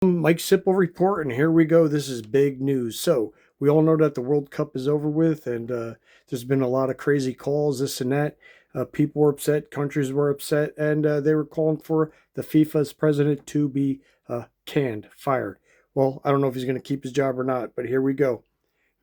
Mike Sipple report, and here we go. This is big news. So we all know that the World Cup is over with, and there's been a lot of crazy calls, this and that. People were upset, countries were upset, and they were calling for the FIFA's president to be canned, fired. Well, I don't know if he's going to keep his job or not, but here we go.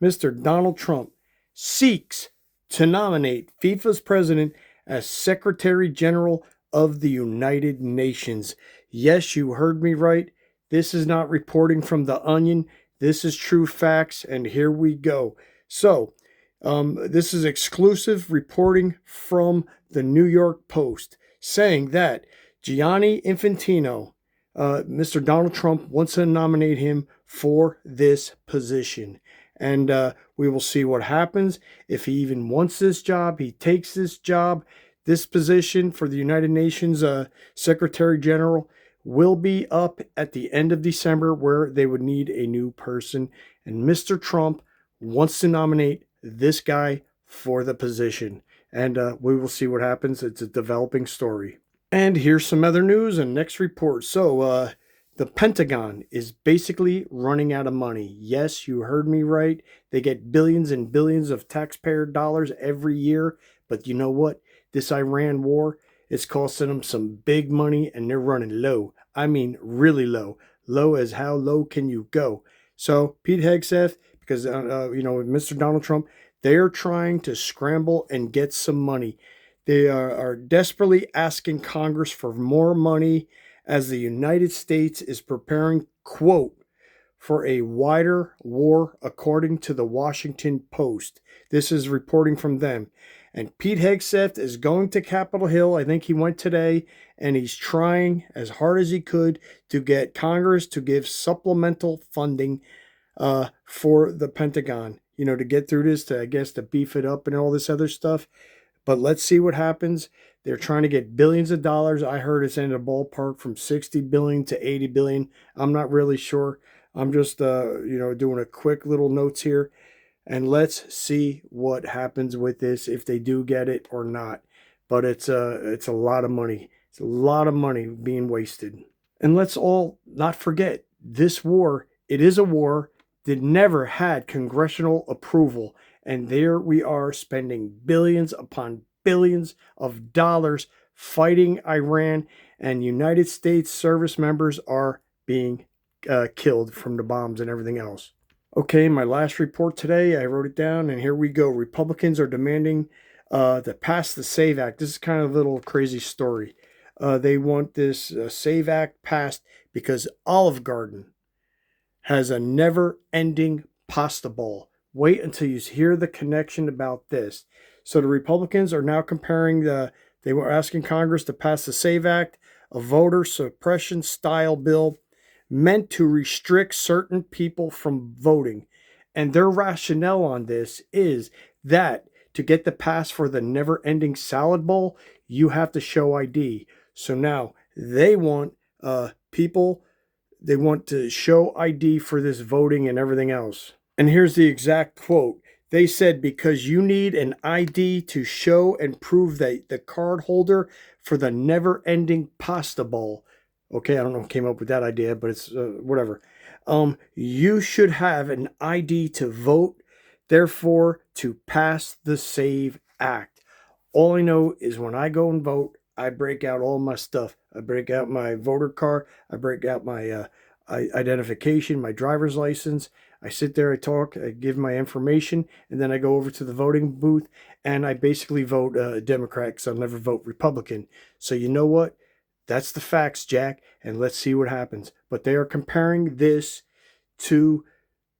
Mr. Donald Trump seeks to nominate FIFA's president as Secretary General of the United Nations. Yes, you heard me right. This is not reporting from The Onion. This is true facts, and here we go. So, this is exclusive reporting from the New York Post saying that Gianni Infantino, Mr. Donald Trump, wants to nominate him for this position. And we will see what happens. If he even wants this job, he takes this job. This position for the United Nations Secretary General will be up at the end of December, where they would need a new person. And Mr. Trump wants to nominate this guy for the position. And we will see what happens. It's a developing story. And here's some other news and next report. So, the Pentagon is basically running out of money. Yes, you heard me right. They get billions and billions of taxpayer dollars every year. But you know what? This Iran war is costing them some big money, and they're running low. I mean, really low. Low as how low can you go? So Pete Hegseth, because Mr. Donald Trump, they are trying to scramble and get some money. They are desperately asking Congress for more money as the United States is preparing, quote, for a wider war, according to the Washington Post. This is reporting from them. And Pete Hegseth is going to Capitol Hill. I think he went today, and he's trying as hard as he could to get Congress to give supplemental funding for the Pentagon, to get through this, to beef it up and all this other stuff. But let's see what happens. They're trying to get billions of dollars. I heard it's in the ballpark from 60 billion to 80 billion. I'm not really sure. I'm just, doing a quick little notes here. And let's see what happens with this, if they do get it or not. But it's a lot of money. It's a lot of money being wasted. And let's all not forget, this war, it is a war that never had congressional approval. And there we are spending billions upon billions of dollars fighting Iran, and United States service members are being killed from the bombs and everything else. Okay, my last report today, I wrote it down, and here we go. Republicans are demanding to pass the SAVE Act. This is kind of a little crazy story. They want this SAVE Act passed because Olive Garden has a never-ending pasta bowl. Wait until you hear the connection about this. So the Republicans are now they were asking Congress to pass the SAVE Act, a voter suppression style bill meant to restrict certain people from voting. And their rationale on this is that to get the pass for the never-ending salad bowl, you have to show ID. So now they want they want to show ID for this voting and everything else. And here's the exact quote. They said, because you need an ID to show and prove that the card holder for the never-ending pasta bowl. Okay, I don't know who came up with that idea, but it's whatever. You should have an ID to vote, therefore, to pass the SAVE Act. All I know is when I go and vote, I break out all my stuff. I break out my voter card. I break out my identification, my driver's license. I sit there, I talk, I give my information, and then I go over to the voting booth, and I basically vote Democrat, because I'll never vote Republican. So you know what? That's the facts, Jack, and let's see what happens. But they are comparing this to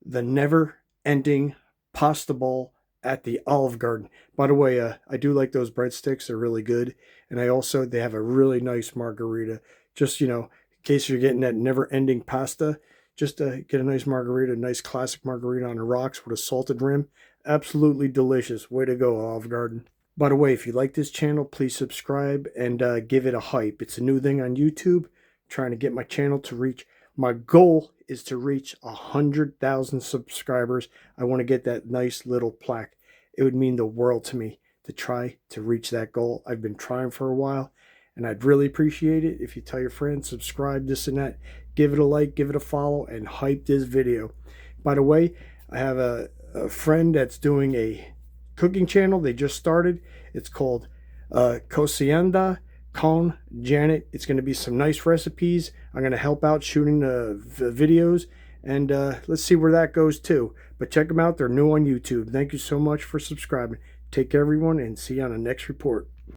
the never-ending pasta bowl at the Olive Garden. By the way, I do like those breadsticks. They're really good. And they have a really nice margarita. Just, in case you're getting that never-ending pasta, just get a nice margarita, a nice classic margarita on the rocks with a salted rim. Absolutely delicious. Way to go, Olive Garden. By the way, if you like this channel, please subscribe and give it a hype. It's a new thing on YouTube. I'm trying to get my channel to reach. My goal is to reach 100,000 subscribers. I want to get that nice little plaque. It would mean the world to me to try to reach that goal. I've been trying for a while, and I'd really appreciate it if you tell your friends, subscribe, this and that. give it a like, give it a follow, and hype this video. By the way, I have a friend that's doing a cooking channel. They just started. It's called Cocienda con Janet. It's going to be some nice recipes. I'm going to help out shooting the videos, and let's see where that goes too. But check them out. They're new on YouTube. Thank you so much for subscribing. Take care, everyone, and see you on the next report.